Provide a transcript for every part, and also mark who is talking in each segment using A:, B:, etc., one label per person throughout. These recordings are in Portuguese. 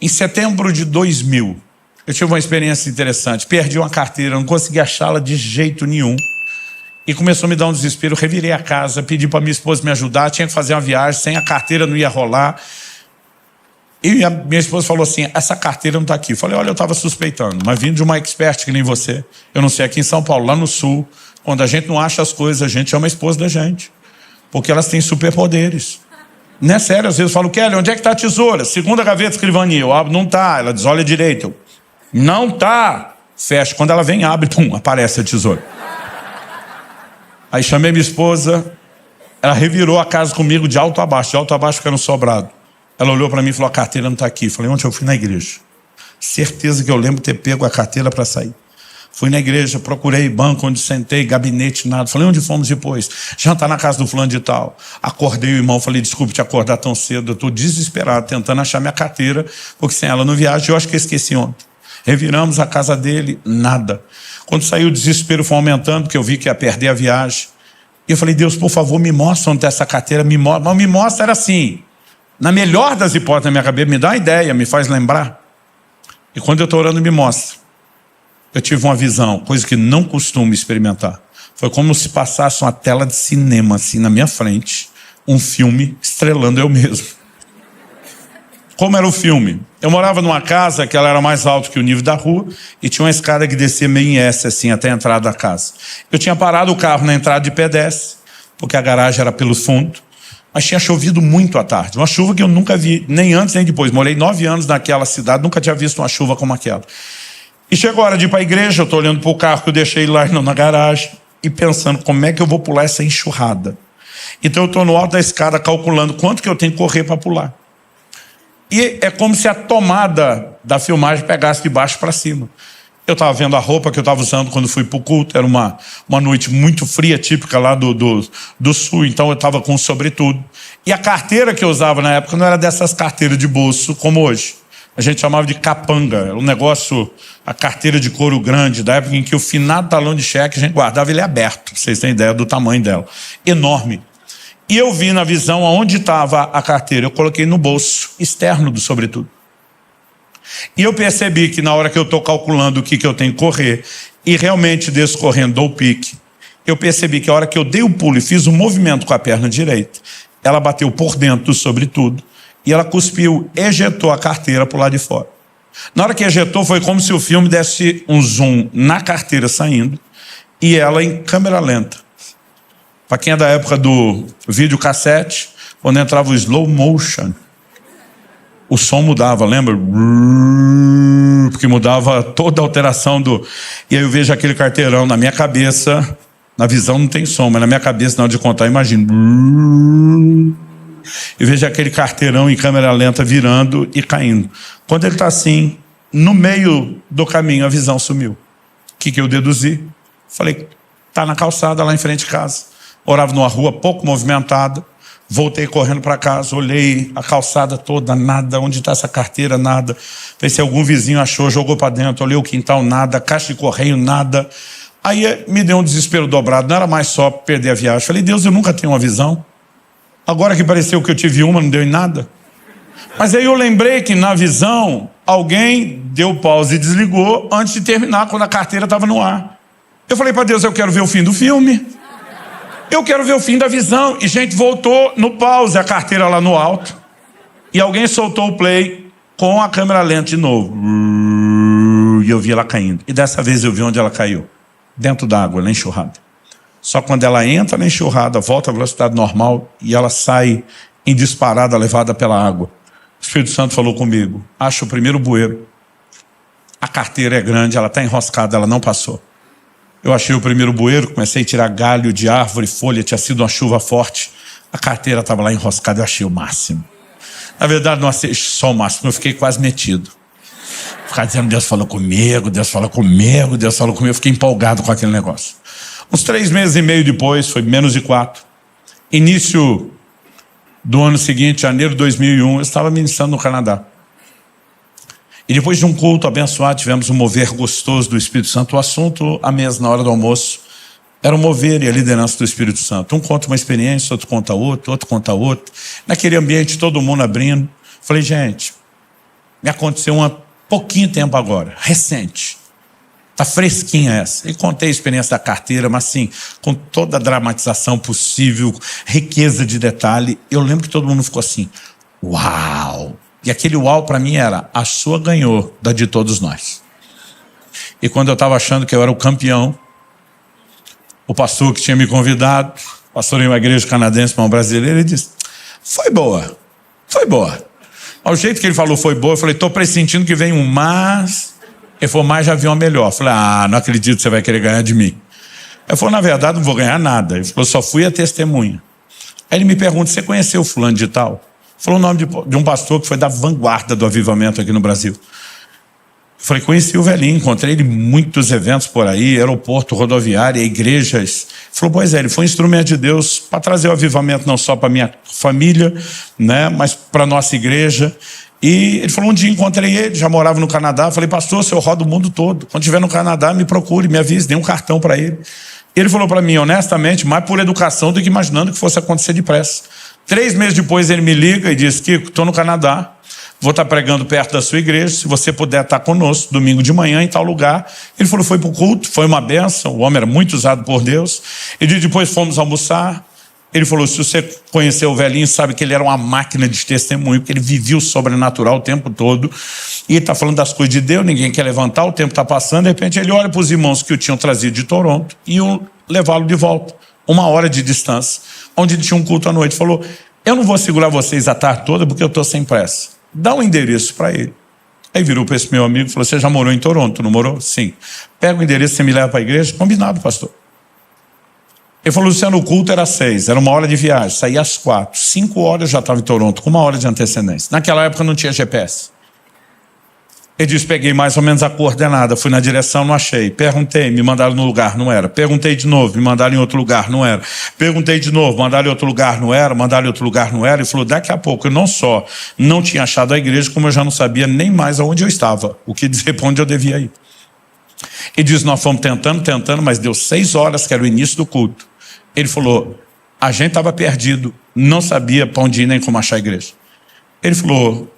A: Em setembro de 2000, eu tive uma experiência interessante. Perdi uma carteira, não consegui achá-la de jeito nenhum. E começou a me dar um desespero. Revirei a casa, pedi para minha esposa me ajudar. Tinha que fazer uma viagem, sem a carteira não ia rolar. E a minha esposa falou assim, essa carteira não está aqui. Eu falei, olha, eu estava suspeitando, mas vindo de uma expert que nem você. Eu não sei, aqui em São Paulo, lá no sul, quando a gente não acha as coisas, a gente chama a esposa da gente. Porque elas têm superpoderes. Não é sério, às vezes eu falo, Kelly, onde é que está a tesoura? Segunda gaveta, escrivaninha. Eu abro, não está. Ela diz, olha direito. Eu, não está. Fecha. Quando ela vem, abre, pum, aparece a tesoura. Aí chamei minha esposa, ela revirou a casa comigo de alto a baixo que era um sobrado. Ela olhou para mim e falou, a carteira não está aqui. Eu falei, ontem eu fui na igreja. Certeza que eu lembro ter pego a carteira para sair. Fui na igreja, procurei banco onde sentei, gabinete, nada. Falei, onde fomos depois? Jantar na casa do fulano de tal. Acordei o irmão, falei, desculpe te acordar tão cedo. Eu estou desesperado, tentando achar minha carteira, porque sem ela não viajo, eu acho que eu esqueci ontem. Reviramos a casa dele, nada. Quando saiu o desespero foi aumentando, porque eu vi que ia perder a viagem. E eu falei, Deus, por favor, me mostra onde está essa carteira, me mostra. Mas me mostra era assim, na melhor das hipóteses na minha cabeça, me dá uma ideia, me faz lembrar. E quando eu estou orando, me mostra. Eu tive uma visão, coisa que não costumo experimentar. Foi como se passasse uma tela de cinema, assim, na minha frente, um filme estrelando eu mesmo. Como era o filme? Eu morava numa casa que ela era mais alta que o nível da rua e tinha uma escada que descia meio em S, assim, até a entrada da casa. Eu tinha parado o carro na entrada de pedestre, porque a garagem era pelo fundo, mas tinha chovido muito à tarde. Uma chuva que eu nunca vi, nem antes nem depois. Morei 9 anos naquela cidade, nunca tinha visto uma chuva como aquela. E chegou a hora de ir para a igreja, eu estou olhando para o carro que eu deixei lá na garagem e pensando como é que eu vou pular essa enxurrada. Então eu estou no alto da escada calculando quanto que eu tenho que correr para pular. E é como se a tomada da filmagem pegasse de baixo para cima. Eu estava vendo a roupa que eu estava usando quando fui para o culto, era uma noite muito fria, típica lá do sul, então eu estava com um sobretudo. E a carteira que eu usava na época não era dessas carteiras de bolso como hoje. A gente chamava de capanga, era um negócio, a carteira de couro grande, da época em que o finado talão de cheque a gente guardava ele aberto, vocês têm ideia do tamanho dela, enorme. E eu vi na visão aonde estava a carteira, eu coloquei no bolso externo do sobretudo. E eu percebi que na hora que eu estou calculando o que eu tenho que correr, e realmente descorrendo dou o pique, eu percebi que a hora que eu dei o pulo e fiz um movimento com a perna direita, ela bateu por dentro do sobretudo, e ela cuspiu, ejetou a carteira para o lado de fora. Na hora que ejetou, foi como se o filme desse um zoom na carteira saindo, e ela em câmera lenta. Para quem é da época do videocassete, quando entrava o slow motion, o som mudava, lembra? Porque mudava toda a alteração do... E aí eu vejo aquele carteirão na minha cabeça, na visão não tem som, mas na minha cabeça, na hora de contar, imagino... E vejo aquele carteirão em câmera lenta virando e caindo. Quando ele está assim, no meio do caminho, a visão sumiu. O que eu deduzi? Falei, está na calçada lá em frente de casa. Morava numa rua pouco movimentada. Voltei correndo para casa, olhei a calçada toda, nada. Onde está essa carteira? Nada. Pensei se algum vizinho achou, jogou para dentro. Olhei o quintal, nada. Caixa de correio, nada. Aí me deu um desespero dobrado. Não era mais só perder a viagem. Falei, Deus, eu nunca tenho uma visão. Agora que pareceu que eu tive uma, não deu em nada. Mas aí eu lembrei que na visão, alguém deu pause e desligou antes de terminar, quando a carteira estava no ar. Eu falei para Deus, eu quero ver o fim do filme. Eu quero ver o fim da visão. E gente, voltou no pause, a carteira lá no alto. E alguém soltou o play com a câmera lenta de novo. E eu vi ela caindo. E dessa vez eu vi onde ela caiu. Dentro d'água, na enxurrada. Só quando ela entra na enxurrada, volta à velocidade normal e ela sai em disparada, levada pela água. O Espírito Santo falou comigo, acha o primeiro bueiro. A carteira é grande, ela está enroscada, ela não passou. Eu achei o primeiro bueiro, comecei a tirar galho de árvore, folha, tinha sido uma chuva forte. A carteira estava lá enroscada, eu achei o máximo. Na verdade, não achei só o máximo, eu fiquei quase metido. Ficava dizendo, Deus falou comigo, Deus falou comigo, Deus falou comigo. Eu fiquei empolgado com aquele negócio. Uns 3 meses e meio depois, foi menos de 4, início do ano seguinte, janeiro de 2001, eu estava ministrando no Canadá. E depois de um culto abençoado, tivemos um mover gostoso do Espírito Santo. O assunto, à mesa, na hora do almoço, era o mover e a liderança do Espírito Santo. Um conta uma experiência, outro conta outra, outro conta outra. Naquele ambiente, todo mundo abrindo. Falei, gente, Me aconteceu há pouquinho tempo agora, recente. Está fresquinha essa. E contei a experiência da carteira, mas assim, com toda a dramatização possível, riqueza de detalhe. Eu lembro que todo mundo ficou assim, uau! E aquele uau para mim era, a sua ganhou da de todos nós. E quando eu estava achando que eu era o campeão, o pastor que tinha me convidado, pastor em uma igreja canadense para uma brasileira, ele disse, foi boa. Ao jeito que ele falou foi boa, eu falei, estou pressentindo que vem um mas. Ele falou, mas já viu uma melhor. Eu falei, não acredito que você vai querer ganhar de mim. Ele falou, na verdade não vou ganhar nada. Ele falou, só fui a testemunha. Aí ele me pergunta, você conheceu fulano de tal? Falou o nome de um pastor que foi da vanguarda do avivamento aqui no Brasil. Eu falei, conheci o velhinho, encontrei ele em muitos eventos por aí, aeroporto, rodoviária, igrejas. Ele falou, pois é, ele foi um instrumento de Deus para trazer o avivamento não só para minha família, né, mas para a nossa igreja. E ele falou, um dia encontrei ele, já morava no Canadá, falei, pastor, eu rodo o mundo todo. Quando estiver no Canadá, me procure, me avise, dê um cartão para ele. Ele falou para mim, honestamente, mais por educação do que imaginando que fosse acontecer depressa. 3 meses depois ele me liga e diz, Kiko, estou no Canadá, vou estar pregando perto da sua igreja, se você puder estar conosco, domingo de manhã, em tal lugar. Ele falou, foi para o culto, foi uma bênção, o homem era muito usado por Deus. Ele disse, depois fomos almoçar. Ele falou, se você conheceu o velhinho, sabe que ele era uma máquina de testemunho, porque ele vivia o sobrenatural o tempo todo. E ele está falando das coisas de Deus, ninguém quer levantar, o tempo está passando, de repente ele olha para os irmãos que o tinham trazido de Toronto e iam levá-lo de volta, 1 hora de distância, onde ele tinha um culto à noite. Falou, eu não vou segurar vocês a tarde toda porque eu estou sem pressa. Dá um endereço para ele. Aí virou para esse meu amigo e falou, você já morou em Toronto, não morou? Sim. Pega o endereço, você me leva para a igreja? Combinado, pastor. Ele falou, Luciano, o culto era 6, era 1 hora de viagem, saía às 4, 5 horas eu já estava em Toronto, com 1 hora de antecedência. Naquela época não tinha GPS. Ele disse, peguei mais ou menos a coordenada, fui na direção, não achei. Perguntei, me mandaram no lugar, não era. Perguntei de novo, me mandaram em outro lugar, não era. Perguntei de novo, mandaram em outro lugar, não era. Mandaram em outro lugar, não era. Ele falou, daqui a pouco eu não só não tinha achado a igreja, como eu já não sabia nem mais aonde eu estava, o que dizer para onde eu devia ir. Ele disse, nós fomos tentando, mas deu 6 horas, que era o início do culto. Ele falou, a gente estava perdido, não sabia para onde ir nem como achar a igreja. Ele falou,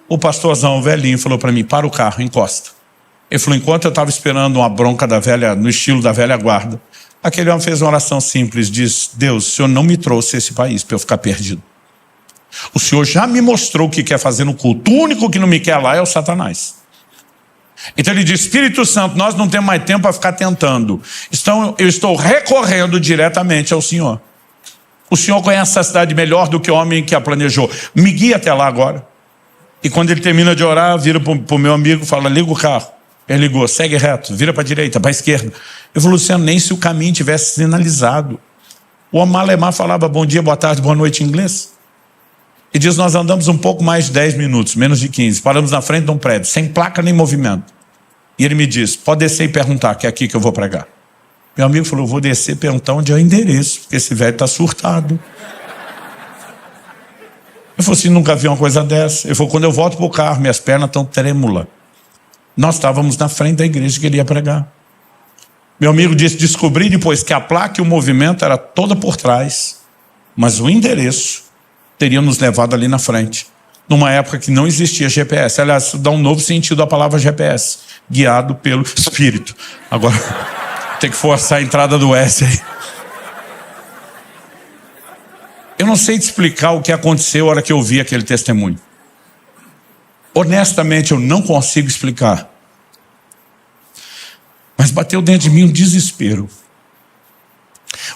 A: o pastorzão, o velhinho, falou para mim, para o carro, encosta. Ele falou, enquanto eu estava esperando uma bronca da velha, no estilo da velha guarda, aquele homem fez uma oração simples, diz, Deus, o Senhor não me trouxe esse país para eu ficar perdido. O Senhor já me mostrou o que quer fazer no culto, o único que não me quer lá é o Satanás. Então ele diz, Espírito Santo, nós não temos mais tempo para ficar tentando. Então eu estou recorrendo diretamente ao Senhor. O Senhor conhece a cidade melhor do que o homem que a planejou. Me guia até lá agora. E quando ele termina de orar, vira para o meu amigo e fala, liga o carro. Ele ligou, segue reto, vira para a direita, para a esquerda. Eu falei, Luciano, nem se o caminho tivesse sinalizado. O homem malemar falava bom dia, boa tarde, boa noite em inglês. E diz, nós andamos um pouco mais de 10 minutos, menos de 15. Paramos na frente de um prédio, sem placa nem movimento. E ele me diz, pode descer e perguntar, que é aqui que eu vou pregar. Meu amigo falou, vou descer e perguntar onde é o endereço, porque esse velho está surtado. Eu falei assim, nunca vi uma coisa dessa. Ele falou, quando eu volto para o carro, minhas pernas estão trêmulas. Nós estávamos na frente da igreja que ele ia pregar. Meu amigo disse, descobri depois que a placa e o movimento era toda por trás, mas o endereço teria nos levado ali na frente, numa época que não existia GPS. Aliás, isso dá um novo sentido à palavra GPS, guiado pelo Espírito. Agora, tem que forçar a entrada do S aí. Eu não sei te explicar o que aconteceu na hora que eu vi aquele testemunho. Honestamente, eu não consigo explicar. Mas bateu dentro de mim um desespero.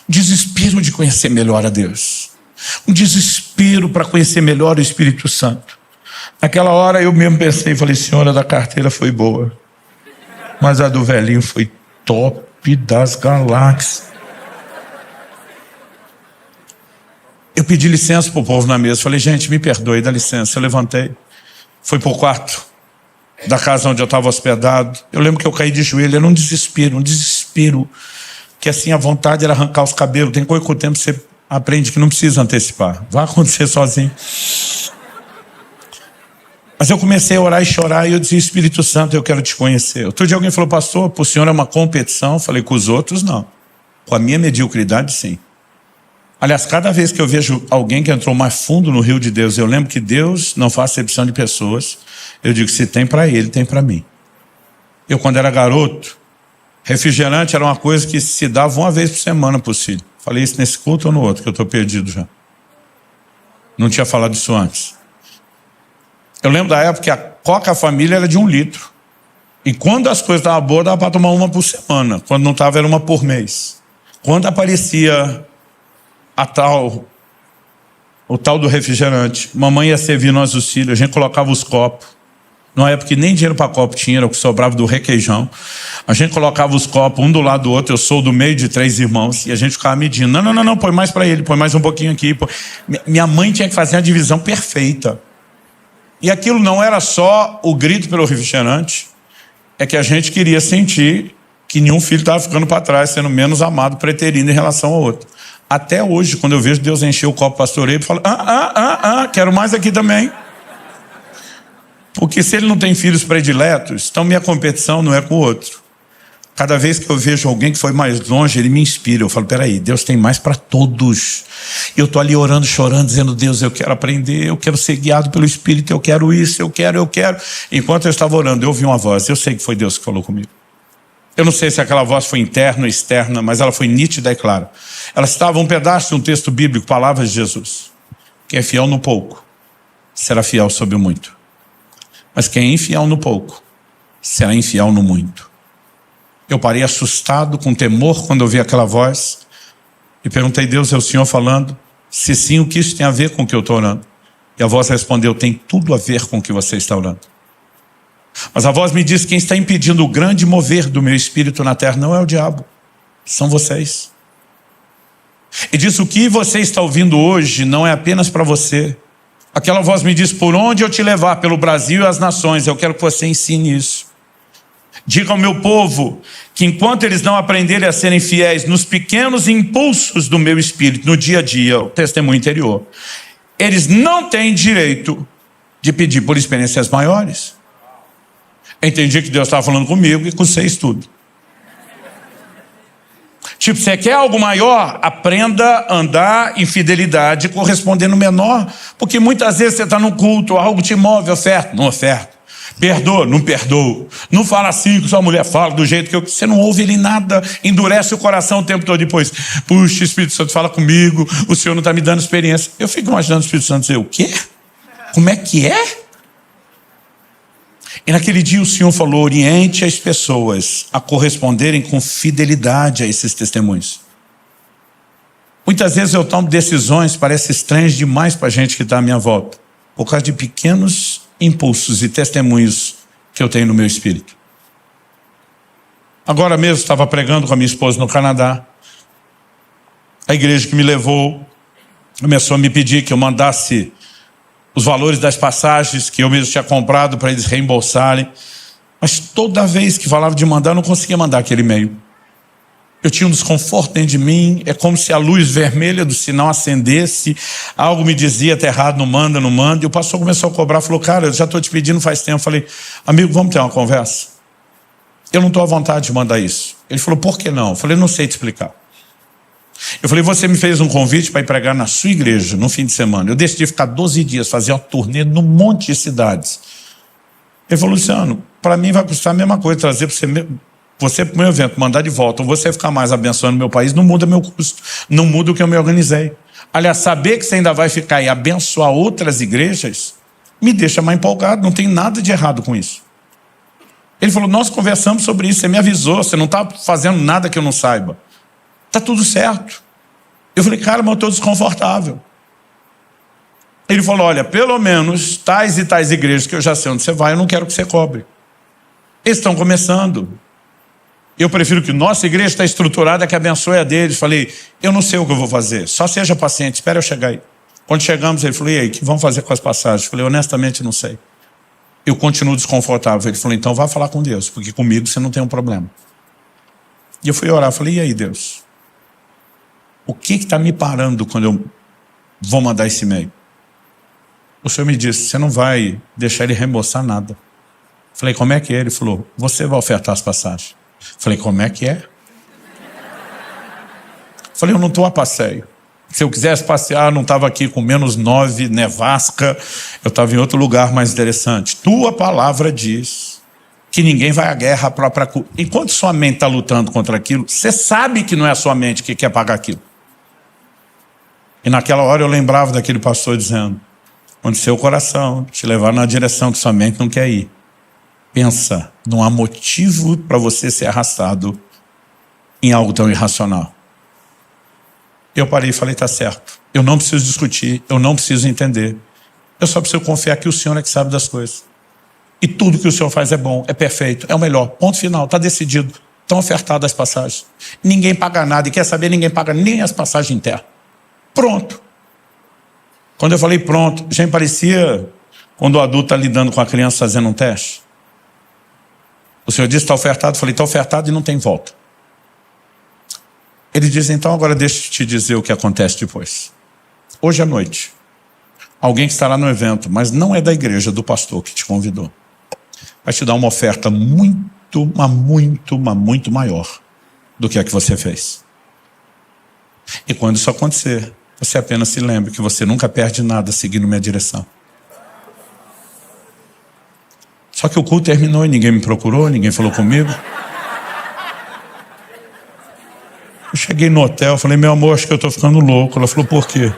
A: Um desespero de conhecer melhor a Deus. Um desespero para conhecer melhor o Espírito Santo. Naquela hora eu mesmo pensei, falei, senhora, da carteira foi boa, mas a do velhinho foi top das galáxias. Eu pedi licença para o povo na mesa, falei, gente, me perdoe, dá licença. Eu levantei, fui para o quarto da casa onde eu estava hospedado. Eu lembro que eu caí de joelho, era um desespero, que assim a vontade era arrancar os cabelos. Tem coisa que com o tempo você aprende que não precisa antecipar, vai acontecer sozinho. Mas eu comecei a orar e chorar, e eu dizia, Espírito Santo, eu quero te conhecer. Outro dia alguém falou, pastor, para o senhor é uma competição? Eu falei, com os outros não, com a minha mediocridade sim. Aliás, cada vez que eu vejo alguém que entrou mais fundo no rio de Deus, eu lembro que Deus não faz acepção de pessoas. Eu digo, se tem para ele, tem para mim. Eu, quando era garoto, refrigerante era uma coisa que se dava uma vez por semana para os filhos. Falei isso nesse culto ou no outro, que eu estou perdido já. Não tinha falado isso antes. Eu lembro da época que a Coca Família era de 1 litro. E quando as coisas estavam boas, dava para tomar uma por semana. Quando não estava, era uma por mês. Quando aparecia o tal do refrigerante, mamãe ia servir nós os filhos, a gente colocava os copos. Numa época que nem dinheiro para copo tinha, era o que sobrava do requeijão. A gente colocava os copos um do lado do outro, eu sou do meio de 3 irmãos, e a gente ficava medindo. Não, põe mais para ele, põe mais um pouquinho aqui. Minha mãe tinha que fazer a divisão perfeita. E aquilo não era só o grito pelo refrigerante, é que a gente queria sentir que nenhum filho estava ficando para trás, sendo menos amado, preterindo em relação ao outro. Até hoje, quando eu vejo Deus encher o copo pastoreio, eu falo, quero mais aqui também. Porque se ele não tem filhos prediletos, então minha competição não é com o outro. Cada vez que eu vejo alguém que foi mais longe, ele me inspira. Eu falo, peraí, Deus tem mais para todos. E eu estou ali orando, chorando, dizendo, Deus, eu quero aprender, eu quero ser guiado pelo Espírito, eu quero isso, eu quero. Enquanto eu estava orando, eu ouvi uma voz, eu sei que foi Deus que falou comigo. Eu não sei se aquela voz foi interna ou externa, mas ela foi nítida e clara. Ela citava um pedaço de um texto bíblico, palavras de Jesus. Quem é fiel no pouco, será fiel sobre o muito. Mas quem é infiel no pouco, será infiel no muito. Eu parei assustado, com temor, quando ouvi aquela voz, e perguntei, Deus, é o Senhor falando? Se sim, o que isso tem a ver com o que eu estou orando? E a voz respondeu, tem tudo a ver com o que você está orando. Mas a voz me disse, quem está impedindo o grande mover do meu espírito na terra não é o diabo, são vocês. E disse, o que você está ouvindo hoje não é apenas para você. Aquela voz me diz, por onde eu te levar, pelo Brasil e as nações, eu quero que você ensine isso. Diga ao meu povo que enquanto eles não aprenderem a serem fiéis nos pequenos impulsos do meu espírito, no dia a dia, o testemunho interior, eles não têm direito de pedir por experiências maiores. Entendi que Deus estava falando comigo e com vocês tudo. Tipo, você quer algo maior? Aprenda a andar em fidelidade correspondendo menor. Porque muitas vezes você está no culto, algo te move, oferta, não oferta. Perdoa, não perdoa. Não fala assim que sua mulher fala do jeito que eu... Você não ouve ele nada, endurece o coração o tempo todo depois. Puxa, Espírito Santo fala comigo, o Senhor não está me dando experiência. Eu fico imaginando o Espírito Santo dizer, o quê? Como é que é? E naquele dia o Senhor falou, oriente as pessoas a corresponderem com fidelidade a esses testemunhos. Muitas vezes eu tomo decisões, parece estranhas demais para a gente que está à minha volta, por causa de pequenos impulsos e testemunhos que eu tenho no meu espírito. Agora mesmo estava pregando com a minha esposa no Canadá. A igreja que me levou começou a me pedir que eu mandasse os valores das passagens que eu mesmo tinha comprado para eles reembolsarem. Mas toda vez que falava de mandar, eu não conseguia mandar aquele e-mail. Eu tinha um desconforto dentro de mim, é como se a luz vermelha do sinal acendesse, algo me dizia, tá errado, não manda, e o pastor começou a cobrar, falou, cara, eu já estou te pedindo faz tempo. Eu falei, amigo, vamos ter uma conversa? Eu não estou à vontade de mandar isso. Ele falou, por que não? Eu falei, não sei te explicar. Eu falei, você me fez um convite para ir pregar na sua igreja no fim de semana. Eu decidi ficar 12 dias, fazer uma turnê num monte de cidades. Ele falou, Luciano, para mim vai custar a mesma coisa, trazer você para o meu evento, mandar de volta, ou você ficar mais abençoando meu país, não muda meu custo, não muda o que eu me organizei. Aliás, saber que você ainda vai ficar e abençoar outras igrejas, me deixa mais empolgado, não tem nada de errado com isso. Ele falou, nós conversamos sobre isso, você me avisou, você não está fazendo nada que eu não saiba. Está tudo certo. Eu falei, cara, mas eu estou desconfortável. Ele falou, olha, pelo menos tais e tais igrejas que eu já sei onde você vai, eu não quero que você cobre. Eles estão começando. Eu prefiro que nossa igreja está estruturada, que abençoe a deles. Falei, eu não sei o que eu vou fazer, só seja paciente, espera eu chegar aí. Quando chegamos, ele falou, e aí, o que vamos fazer com as passagens? Eu falei, honestamente, não sei. Eu continuo desconfortável. Ele falou, então vá falar com Deus, porque comigo você não tem um problema. E eu fui orar, falei, e aí, Deus? O que está me parando quando eu vou mandar esse e-mail? O Senhor me disse, você não vai deixar ele reembolsar nada. Falei, como é que é? Ele falou, você vai ofertar as passagens. Falei, como é que é? Falei, eu não estou a passeio. Se eu quisesse passear, não estava aqui com -9, nevasca, eu estava em outro lugar mais interessante. Tua palavra diz que ninguém vai à guerra à própria culpa. Enquanto sua mente está lutando contra aquilo, você sabe que não é a sua mente que quer pagar aquilo. E naquela hora eu lembrava daquele pastor dizendo, quando seu coração te levar na direção que sua mente não quer ir, pensa, não há motivo para você ser arrastado em algo tão irracional. Eu parei e falei, tá certo. Eu não preciso discutir, eu não preciso entender. Eu só preciso confiar que o Senhor é que sabe das coisas. E tudo que o Senhor faz é bom, é perfeito, é o melhor. Ponto final, está decidido. Estão ofertadas as passagens. Ninguém paga nada. E quer saber, ninguém paga nem as passagens em terra. Pronto. Quando eu falei pronto, já parecia quando o adulto está lidando com a criança fazendo um teste. O Senhor disse, está ofertado. Eu falei, está ofertado e não tem volta. Ele diz, então agora deixa eu te dizer o que acontece depois. Hoje à noite, alguém que estará no evento, mas não é da igreja, do pastor que te convidou, vai te dar uma oferta muito maior do que a que você fez. E quando isso acontecer, você apenas se lembre que você nunca perde nada seguindo minha direção. Só que o culto terminou e ninguém me procurou, ninguém falou comigo. Eu cheguei no hotel, falei, meu amor, acho que eu estou ficando louco. Ela falou, por quê?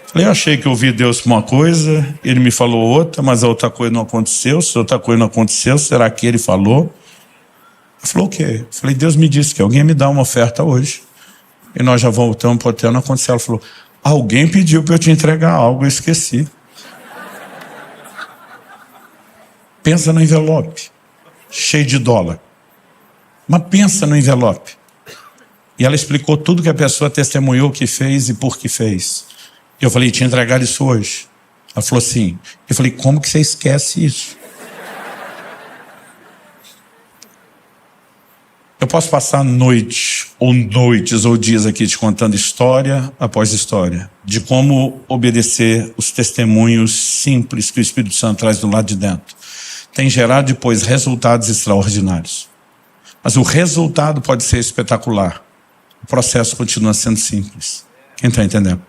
A: Falei, eu achei que eu ouvi Deus para uma coisa, ele me falou outra, mas a outra coisa não aconteceu. Se a outra coisa não aconteceu, será que ele falou? Ela falou, o quê? Eu falei, Deus me disse que alguém me dá uma oferta hoje. E nós já voltamos para o hotel, não aconteceu. Ela falou, alguém pediu para eu te entregar algo, eu esqueci. Pensa no envelope, cheio de dólar. Mas pensa no envelope. E ela explicou tudo que a pessoa testemunhou que fez e por que fez. Eu falei, te entregar isso hoje? Ela falou assim. Eu falei, como que você esquece isso? Eu posso passar noites ou dias aqui te contando história após história de como obedecer os testemunhos simples que o Espírito Santo traz do lado de dentro. Tem gerado depois resultados extraordinários. Mas o resultado pode ser espetacular. O processo continua sendo simples. Quem está entendendo?